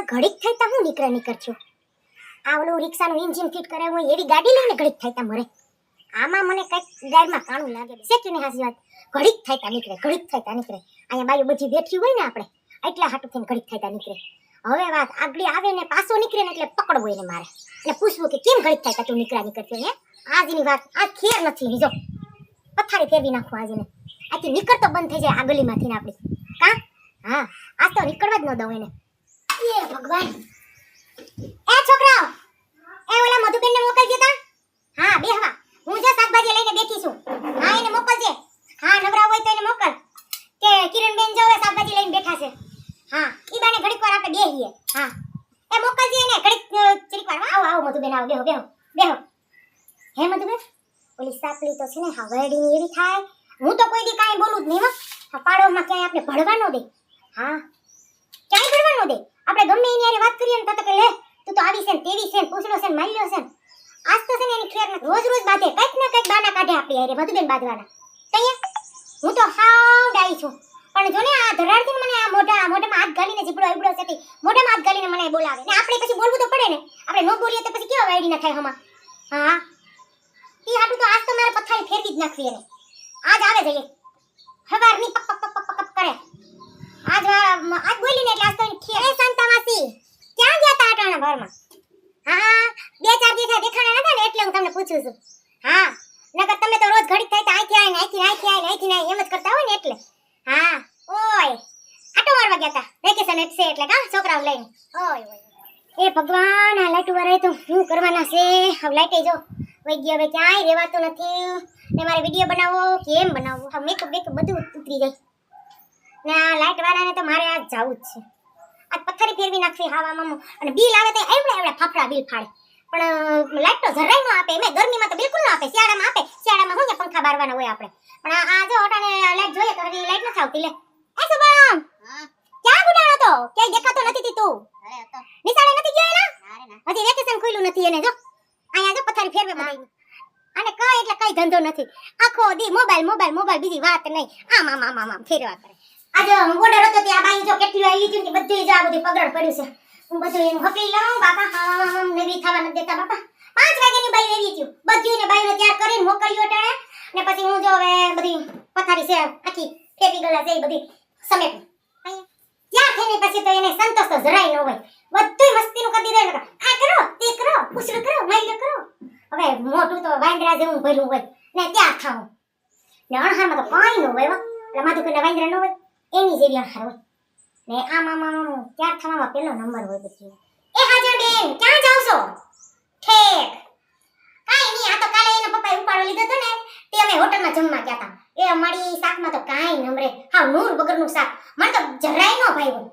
ઘડીક થાય તા હું નીકળ છું. આ ઓલું રિક્ષાનું એન્જિન ફિટ કરાવ્યું હોય એવી ગાડી લઈને ઘડીક થાય તા મરે. આમાં મને કંઈક ગાડીમાં કાણું લાગે છે કે નહીં હાસી વાત. ઘડીક થાય તા નીકળે. અહીંયા બાયું બધી બેઠી હોય ને આપણે એટલા હાટું થઈને ઘડીક થાય તા નીકળે. હવે વાત આગળ આવે ને પાછો નીકળે ને એટલે પકડવો એને મારે અને પૂછવું કે કેમ ઘડીક થાય તા તું નીકળ્યો હે. આજની વાત આ ખેર નથી જો પથારી ફેરવી નાખું આજને. આથી નીકળતો બંધ થઈ જાય આ ગલીમાંથી ને આપણી કા. હા આજ તો નીકળવા જ ન દઉં એને. એ ભગવાન એ છોકરાઓ એ ઓલા મધુબેન ને મોકલજો તા. હા બે હવા હું જે શાકભાજી લઈને બેઠી છું. હા એને મોકલજે. હા નવરા હોય તો એને મોકલ કે કિરણબેન જો શાકભાજી લઈને બેઠા છે. હા ઈ બાને ઘડીક વાર આપણે બેહીએ. હા એ મોકલજે એને ઘડીક ચીક વાર. આવો મધુબેન આવો બેહો. હે મધુબેન ઓલી સાપલી તો છે ને હવેડી એવી થાય. હું તો કોઈ દી કાઈ બોલું જ નહીં હો. પાડોમાં ક્યાંય આપણે ભળવા ન દે. હા ક્યાંય ભળવા ન દે. આપણે ગમે એની હારે વાત કરીએ ને તો કે લે તું તો આવી છે ને તેવી છે ને પૂછડો છે ને માલ્યો છે ને. આજ તો છે ને એની ખેર રોજ બાંધે કંઈક ને કંઈક બાના કાઢે આપણી હારે મધુબેન બાંધવાના. તઈએ હું તો હાવ ડાઈ છું પણ જો ને આ ધરાડથી મને આ મોઢામાં હાથ ગાલીને જીબડો આઈબડો સેટી મોઢામાં હાથ ગાલીને મને બોલાવે ને આપણે પછી બોલવું તો પડે ને. આપણે ન બોલીએ તો પછી કેવા વાયડી ના થાય હમા. હા ઈ હાટું તો આજ તો મારે પથારી ફેરવી જ નાખવી એને. આજ આવે જઈએ હવારની પક કરે. આજ બોલીને એટલે આજ તો ખેર. એ સંતાવાસી ક્યાં ગયા તા આટાણા ભરમાં? હા બે ચાર દિવસ દેખાણા નતા ને એટલે હું તમને પૂછું છું. હા નકર તમે તો રોજ ઘડીક થાય તો અહીંથી આવીને એમ જ કરતા હોય ને એટલે. હા ઓય આટો મારવા ગયા તા વેકેશન એટલે કા છોકરાઓ લઈને. ઓય એ ભગવાન આ લાઈટ વાળા તો શું કરવાના છે. હવે લાઈટ જો વઈ ગઈ હવે ક્યાંય રહેવાતું નથી ને મારે વિડિયો બનાવવો કેમ બનાવવો. હવે મેકઅપ બધું ઉતરી જાય ને આ લાઈટ વાળાને તો મારે આજ જાવું જ છે. આજ પથ્થરી ફેરવી નાખવી હાવા મામો અને બિલ આવે તો એવડા ફાફડા બિલ ફાડે પણ લાઈટ તો જરાય ન આપે. મેં ગરમીમાં તો બિલકુલ ન આપે. શિયાળામાં આપે. શિયાળામાં શું કે પંખા બારવાના હોય આપણે પણ આ જો ઓટાને લાઈટ જોઈએ તો હજી લાઈટ નથી આવતી. લે એ શુભમ ક્યાં ગુડાણો તો ક્યાંય દેખાતો નથી તું? નિશાળે નથી ગયો એના? હજી વેકેશન ખુલ્લું નથી એને. જો અહીંયા જો પથારી ફેરવે બધાય અને કઈ એટલે કઈ ધંધો નથી. આખો દી મોબાઈલ બીજી વાત નહીં. આમ ફેરવા કરે. આજે ઓર્ડર હતો તે આ બાઈ જો કેટલી આવી છે કે બધું જ આ બધું પગડ પડ્યું છે. હું બધું એનું હપી લઉં બાપા. હા નવી થવા નથી દેતા બાપા. 5 વાગ્યાની બાઈ આવી હતી બધું ને બાઈને તૈયાર કરીને મોકલ્યો ટાણે ને પછી હું જો હવે બધી પથારી છે આખી ફેરવી ગલા છે બધી સમેટ ત્યાં થઈને પછી તો એને સંતોષ તો જરાય ન હોય. બધું મસ્તીનું કરી દીધું. આ કરો તે કરો પૂછડું કરો માઈલો કરો. હવે મોટું તો વાંદરા જેવું ભર્યું હોય ને ત્યાં ખાવું ને અણહારમાં તો કાંઈ ન હોય. એટલે માધુકરના વાંદરા ન હોય એની જેવી અણહાર હોય ને આમ ત્યાં થવામાં પેલો નંબર હોય પછી. એ હાજર બેન ક્યાં જાવ છો? ઠેક કાંઈ નહીં. આ તો કાલે એના પપ્પાએ ઉપાડો લીધો હતો ને તે અમે હોટલમાં જમવા ગયા હતા. એ અમારી શાકમાં તો કાંઈ નમરે હાવ નૂર વગરનું શાક. મને તો જરાય ન ભાવ્યું.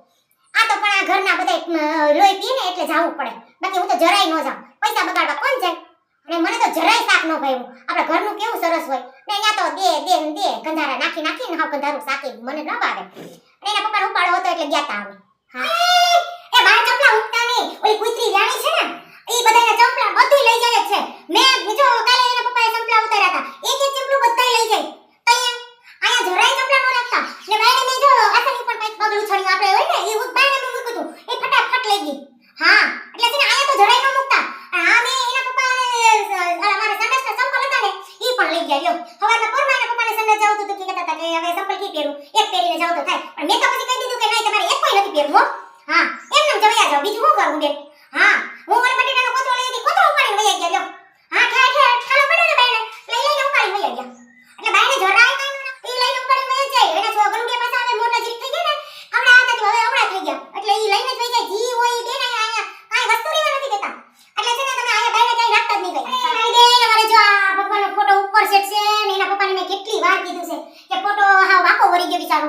આ તો પણ આ ઘરના બધા લોહી પીને એટલે જાવું પડે બાકી હું તો જરાય ન જાઉં. પૈસા બગાડવા કોણ જાય અને મને તો જરાય શાક ન ભાવ્યું. આપણે ઘરનું કેવું સરસ હોય ને અહીંયા તો દે ગંધારા નાખીને હાવ ગંધારું શાકી મને ન ભાવે. અને એના પપ્પાનો ઉપાડો હતો એટલે ગયા તા અમે. હા એ બાર ચપલા ઉઠતા નહીં. ઓલી કુતરી રાણી છે ને એ બધાના ચંપલા બધું લઈ જાય છે. મેં જો કાલે એના પપ્પાએ ચંપલા ઉતાર્યા હતા એક ચંપલું બધા લઈ જાય. અહીંયા જરાય ચંપલા ન રાખતા ને બાઈને મેં જો આસની ઉપર કંઈક પગલું છોડ્યું આપણે હોય ને એ બાઈને મેં મૂક્યું હતું એ ફટાફટ લઈ ગઈ. હા એટલે છે ને અહીંયા તો જરાય ન મૂકતા. આ મેં એના પપ્પા અમારે સંડાસના ચંપલ હતા ને એ પણ લઈ ગયા. લ્યો હવારના પોરમાં એના પપ્પાને સંડાસ જાવ તો કહેતા હતા કે હવે ચંપલ કી પહેરું એક પહેરીને જાવ તો થાય પણ મેં તો પછી કહી દીધું કે નહીં તમારે એક કોઈ નથી પહેરવું. હા એમને જવયા જાવ બીજું શું કરવું બેન. હા હું મને બટેટાનો કોથળો લઈ હતી કોથળો ઉપાડીને વયા ગયા. લ્યો હા ઠાલો પડ્યો ને બાઈને લઈને ઉપાડીને વયા ગયા. એટલે બાઈને જરાય કાંઈ એ લઈને ઉપાડીને વયા જાય. એના છો ગરુડિયા પાસે આવે મોટા જીત થઈ ગયા ને આપણે આ નથી હવે હમણાં થઈ ગયા એટલે એ લઈને જ વઈ જાય. જી હોય એ બેન અહીંયા કાંઈ વસ્તુ લેવા નથી દેતા. એટલે છે ને તમે અહીંયા બાઈને કાંઈ રાખતા જ નહીં કઈ. બેન અમારે જો આ ભગવાનનો ફોટો ઉપર સેટ છે ને એના પપ્પાને મેં કેટલી વાર કીધું છે કે ફોટો હા વાકો વળી ગયો બિચારો.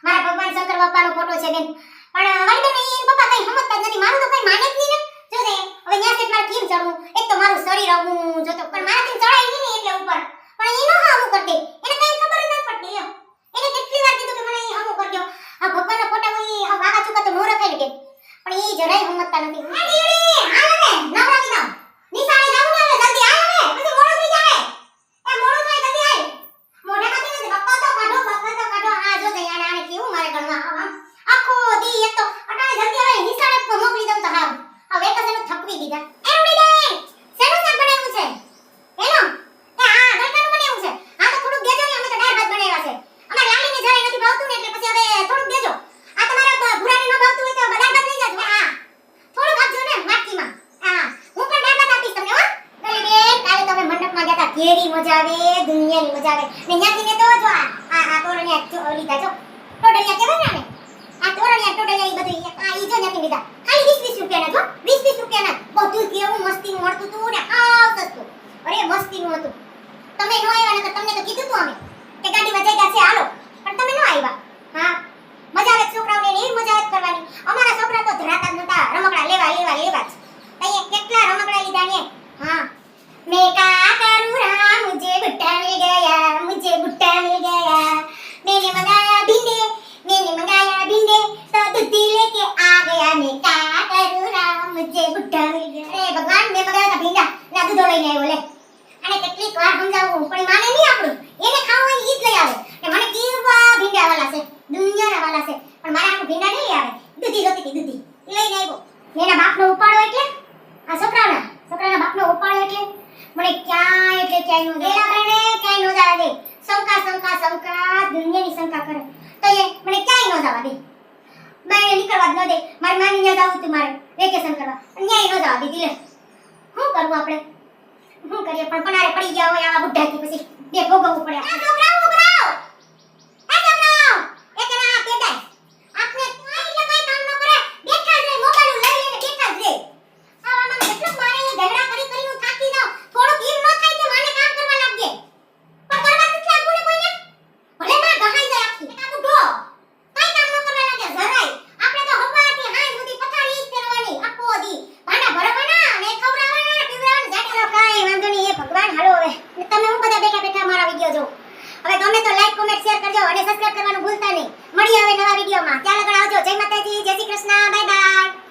મારા ભગવાન શંકર બાપાનો ફોટો છે બેન પણ વાલી બેન એ પપ્પા કઈ સમજતા જ નથી. મારું તો કઈ માને જ નહીં ને. જો દે હવે ન્યા સેટ મારે કેમ ચડવું. એક તો મારું શરીર આવું જોતો પણ મારાથી ચડાય નહીં ને એટલે ઉપર પણ એનો હા હું કરી દે. એને કઈ ખબર જ ન પડતી. એને કેટલી વાર કીધું કે મને એ હમું કરજો. આ ભગવાનનો ફોટો હોય આ વાકા ચૂકા તો નો રખાય ને પણ એ જરાય સમજતા નથી. આ દીવડી હાલ હવે નવરાવી દઉં નિશાળે જાવું ને જલ્દી આવ હવે પછી મોડું થઈ જાય. એ મોડું થાય જલ્દી આવ. મોઢામાંથી નથી બપ્પા તો કાઢો. આ જો દે આને કેવું મારે ગણવા આખો દી એક તો અટાણે જલ્દી આવે નિશાળે મોકલી કેવી મજા આવે, દુનિયાની મજા આવે. ને ન્યાથી ને તો જો આ તોરણિયા જો લીધા જો. ટોડલિયા કહેવાય ને આને. આ તોરણિયા ટોડલિયા ઈ બધું આ ઈ જો ન્યાથી લીધા. ખાલી 20 રૂપિયાના જો. 20 રૂપિયાના. બધું કેવું મસ્તી મળતું તું ને આવ સસ્તું. અરે મસ્તીનું હતું. તમે નો આવ્યા નકર તમને તો કીધું તું અમે કે ગાડીમાં જગ્યા છે હાલો. પણ તમે નો આવ્યા. હા. મજા આવે છોકરાઓને એવી મજા આવે કરવાની. અમારા છોકરા તો ધરાતા જ નતા. રમકડા લેવા જ. તઈએ કેટલા રમકડા લીધા ને. હા. मैं क्या करूँ राम मुझे भुट्टा मिल गया मुझे भुट्टा मिल गया मैंने मंगाया भिंडे तो दूधी लेके आ गया मैं क्या करूँ राम मुझे भुट्टा मिल गया अरे भगवान मैं मंगाया था भींડા ના દૂધો લઈને આવ્યો લે અને કેટલીક વાર સમજાવું પણ માને નહીં આપણું એને ખાવાનું ઈ જ લઈ આવે કે મને કેવા ભીંડા વાલા છે દુનિયાના વાલા છે પણ મારે આખું ભીંડા નહીં આવે દૂધી જોતી હતી દૂધી ઈ લઈને આવ્યો એના બાપનો ઉપાડો એટલે આ છોકરાના બાપનો ઉપાડો એટલે મને ક્યાંય નો ગેલા કરને ક્યાંય નો જવા દે શંકા દુનિયાની શંકા કરે તો એ મને ક્યાંય નો જવા દે બાયને નીકળવા જ ન દે મારી માની ને જાવું તું મારે વેકેશન કરવા ન્યાય નો જવા દે લે શું કરવું આપણે શું કરીએ પણ પનારે પડી ગયા હોય આવા બુઢાથી પછી બે ભોગવવું પડે આ છોકરાઓ એક ના પેટાય આપને એટલે કઈ કામ ન કરે બેઠા જ રહે મોબાઈલ લઈ લઈને બેઠા જ રહે આવામાં કેટલું મારે ઝઘડા કરી હું થાકી જાઉં થોડું ઈમ ન થાય કે માને કામ કરવા લાગજે પણ કરવા નથી લાગવું ને કોઈને ભલે માં ગહાઈ જાય આખી આ બુઢો કઈ કામ ન કરવા લાગે જરાય આપણે તો હવારથી હાઈ સુધી પથારી જ કરવાની આખો દી ભાંડા ભરવાના ને ખવડાવવાના પીવડાવવાના જાટલો કાઈ વાંધો નહીં એ ભગવાન હાલો હવે તમે હું બધા બેઠા મારા વિડિયો જો હવે ગમે તો લાઈક કોમેન્ટ શેર કરજો અને સબસ્ક્રાઇબ કરવાનું ભૂલતા નહીં મળી આવે નવા વિડિયોમાં ત્યાં લગન આવજો જય માતાજી જય શ્રી કૃષ્ણ બાય બાય